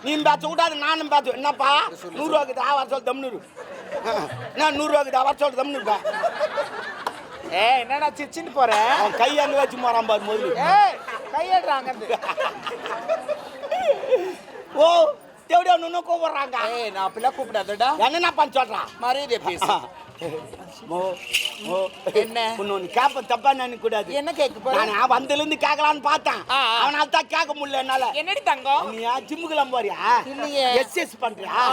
நீ பேச கூடாது, நானும் பேச. என்னப்பா 100 ரூபாய்க்கு வர சொல்லு தம்னூரு. நான் 100 ரூபாய்க்கு வர சொல்லு தம்னூருப்பா. என்னடா சிரிச்சுட்டு போற? அவன் கை அங்க வச்சு போறான் பாரு முதல்ல. கையேடுறாங்க. ஓ தேவடியா ஒன்னு கூப்பிடுறாங்க. நான் அப்படிலாம் கூப்பிடாதடா. என்ன பண்ண சொல்றான்? மரியாதை பேசு. என்ன ஒன்னு கேப்ப தப்பா நினைக்க கூடாது. என்ன கேட்க போற? நான் வந்ததுல இருந்து கேட்கலான்னு பார்த்தேன். அவனால தான் கேட்க முடியல என்னால. என்னடி தங்கம்? நீ ஜிம்முக்குலாம் போறியா? இல்லையே. எக்ஸர்சைஸ் பண்றியா?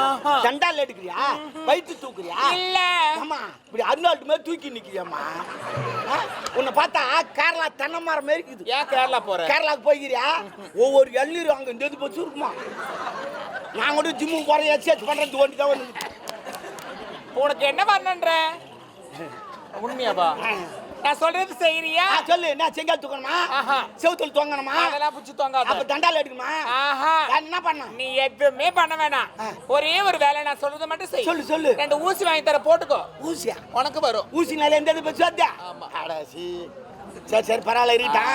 தண்டால் எடுக்கிறியா? வயிற்று தூக்குறியா? இல்ல. ஆமா இப்படி அருணாட்டு மாதிரி தூக்கி நிக்கிறியாம்மா? உன்னை பார்த்தா கேரளா தென்னை மரம் மாதிரி இருக்குது. ஏன் கேரளா போற? கேரளாக்கு போய்கிறியா? ஒவ்வொரு எண்ணீரும் அங்க இந்த பச்சு இருக்குமா? நான் கூட ஜிம்முக்கு போறேன், எக்ஸர்சைஸ் பண்றது ஒண்டி தான் வந்து. உனக்கு என்ன பண்ணன்ற? உண்மையாவா? நான் சொல்றது செய்யறியா? சொல்லு. நான் செங்கல் தூக்கணுமா? செவுத்துல தொங்கணுமா? அதெல்லாம் புடிச்சு தொங்காத. அப்ப தண்டால் எடுக்கணுமா? என்ன பண்ண? நீ எதுவுமே பண்ண வேணாம். ஒரே ஒரு வேலை, நான் சொல்றது மட்டும் செய். சொல்லு சொல்லு. 2 ஊசி வாங்கி தர, போட்டுக்கோ. ஊசியா? உனக்கு வரும். ஊசினால எந்த இது பேசுவாதா? ஆமா. அடசி. சரி சரி பரவாயில்ல இருக்கட்டா.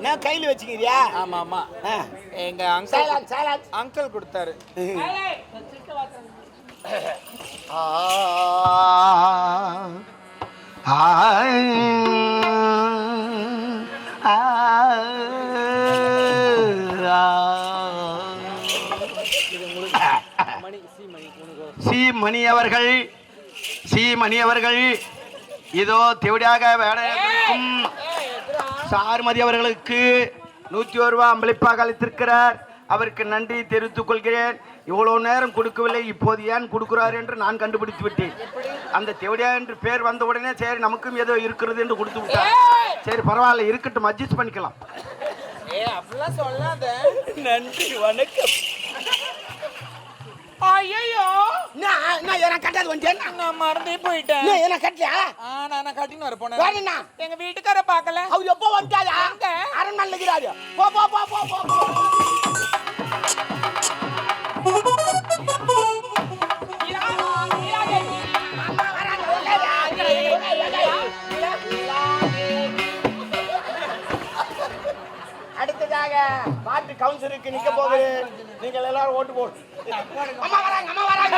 நான் கையில வச்சுக்கிறியா? ஆமா ஆமா. எங்க அங்கிள் கொடுத்தாரு. மணி அவர்கள் இதோ தேவடியாக வேலைக்கும் சாருமதி அவர்களுக்கு 101 ரூபாய் அம்பளிப்பாக அளித்திருக்கிறார். அவருக்கு நன்றி தெரிவித்துக் கொள்கிறேன். இவ்வளவு நேரம் கொடுக்கவில்லை, இப்போது ஏன் கொடுக்கிறார் என்று நான் கண்டுபிடித்து விட்டேன். அந்த தேவடியா என்று பேர் வந்த உடனே சரி நமக்கும் ஏதோ இருக்கிறது என்று கொடுத்து விட்டார். சரி பரவாயில்ல, இருக்கட்டும், அட்ஜஸ்ட் பண்ணிக்கலாம். அப்படிலாம் சொல்லாத. நன்றி வணக்கம். ஐயோ நான் கட்டாது வந்தேன். நான் மறந்தே போயிட்டேன். என்ன கட்டலையா? நான் கட்டின்னு வர போனேன். எங்க வீட்டுக்கார பார்க்கல. அவர் எப்போ வந்தாரா? அரண்மனையில் இருக்கிறாரு. போ போ போ போ போ. அடுத்ததாக பாட்டு கவுன்சிலருக்கு நிக்க போகிறேன். நீங்கள் எல்லாரும் ஓட்டு போடு. அம்மா வராங்க, அம்மா வராங்க.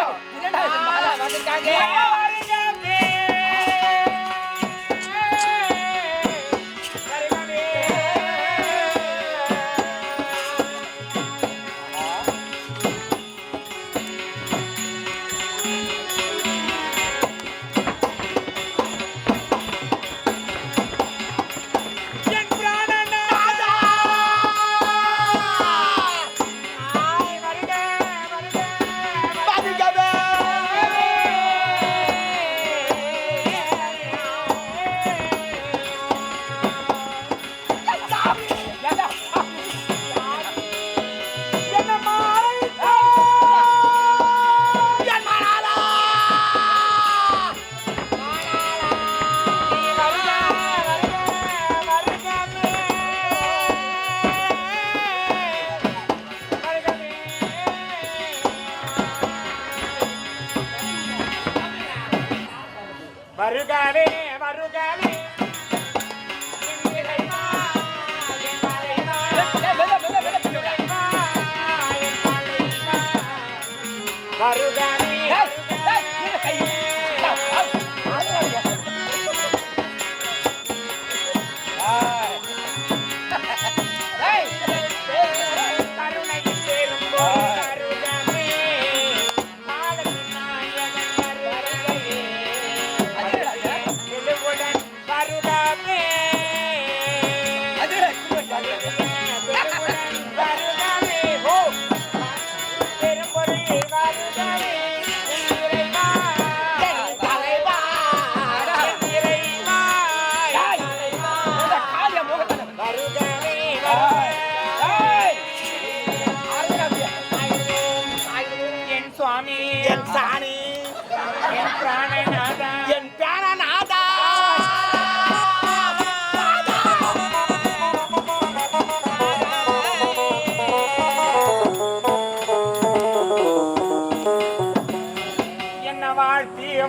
வருகவே வருகவே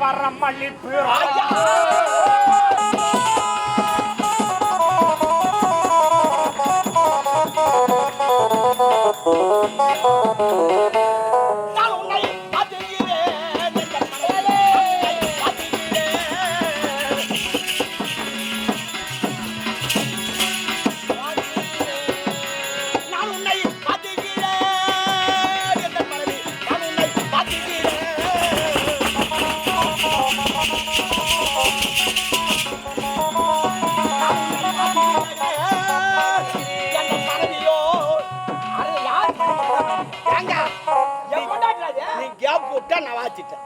வரம் மல்லிப்பு ராஜா நான் உன்னை பார்த்திருக்கிறேன் என் கண்மணியே, நான் உன்னை பார்த்திருக்கிறேன் என் கண்மணி, நான் உன்னை பார்த்திருக்கிறேன். நீ கேப் விட்டா நான் வாச்சிட்டேன்.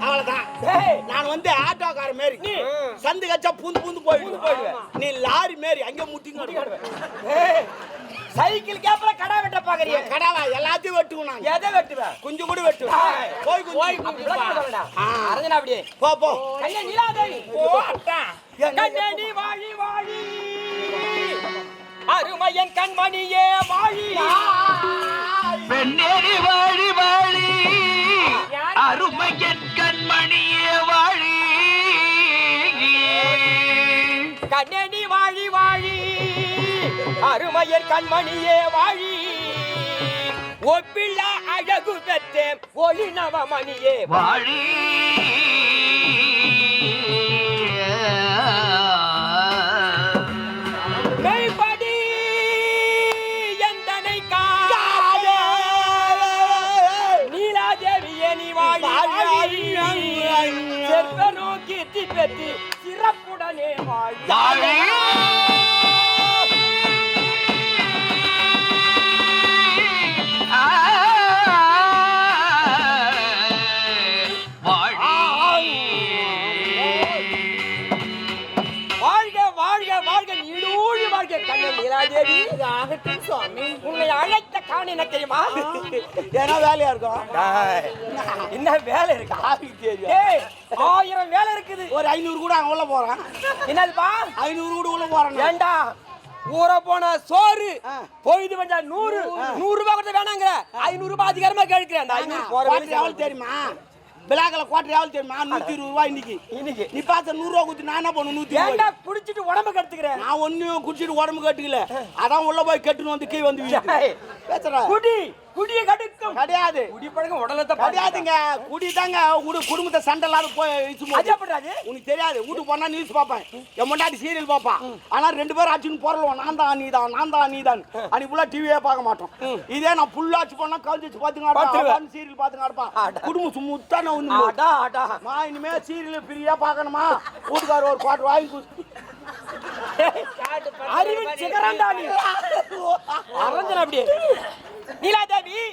அவ்வளவுதான். நான் வந்து ஆட்டோக்கார மாரி சந்து கச்சா பூந்து போயிடுவேன். நீ லாரி மாரி அங்க முட்டிங்க. சைக்கிள் கேப்ல கடா வெட்ட பாக்குறியா? கடாவா எல்லாத்தையும் வெட்டுவேன் நான். எதை வெட்டுவ? குஞ்சு கூட வெட்டுவேன். போய் அரஞ்சனா அப்படியே போ கண்ணே நீலாதேவி போட்டா கண்ணே நீ வாழி வாழி அருமையன் கண்மணியே வாழி பெண்ணேறி வாழி வாழி அருமையன் கண்மணியே வாழி கண்ணே நீ வாழி வாழி அருமையன் கண்மணியே வாழி ஒப்பில்லா அழகு பெற்றேன் ஒளி நவமணியே வாழி மெய்படி எந்தனை காத நீலாதேவியே நீ வாழி செல்வ நோக்கி பெற்று சிறப்புடனே வாழி உன்னை அழைத்த காரணம் என்ன தெரியுமா? ஏன்னா வேலையா இருக்கும். என்ன வேலை இருக்கா? 1000 வேலை இருக்குது. ஒரு 500 கூட அங்க உள்ள போறேன். என்னதுப்பா? 500 கூட உள்ள போறேன். ஏண்டா ஊற போன சோறு போயிட்டு வந்தா 100 ரூபாய் கொடுத்த வேணாங்க 500 ரூபாய் அதிகாரமா கேட்கிறேன். அந்த 500 போற எவ்வளவு தெரியுமா? பிளாக்ல குவாட்டர் எவ்வளவு தெரியுமா? 120 ரூபாய் இன்னைக்கு. நீ பார்த்த 100 ரூபாய் கொடுத்து நான் என்ன பண்ணும்? 120. ஏண்டா குடிச்சிட்டு உடம்பு கெடுத்துக்கிறேன்? நான் ஒண்ணும் குடிச்சிட்டு உடம்பு கட்டுக்கல. அதான் உள்ள போய் கட்டுன்னு வந்து கீழ வந்து பேசுற. குடிய கடுக்கும் கிடையாது. குடி பழக்கம் உடலத்தை கிடையாதுங்க. குடி தாங்க குடும்பத்தை சண்டை இல்லாத போய் உனக்கு தெரியாது. வீட்டுக்கு போனா நியூஸ் பார்ப்பேன். என் முன்னாடி சீரியல் பார்ப்பான். ஆனா 2 பேரும் ஆச்சுன்னு பொருளுவோம். நான் தான் நீதான் அன்னைக்கு ஃபுல்லா டிவியே பார்க்க மாட்டோம். இதே நான் ஃபுல்லா ஆச்சு போனா கவுஞ்சிச்சு பாத்துங்க சீரியல் பாத்துங்க இருப்பான். குடும்பம் சும்முத்தான ஒண்ணு இனிமே சீரியல் ஃப்ரீயா பார்க்கணுமா? வீட்டுக்காரர் ஒரு குவார்டர் வாங்கி அறிவின் சிகரண்டா நீ அரஞ்சன அப்படியே நீலாதேவி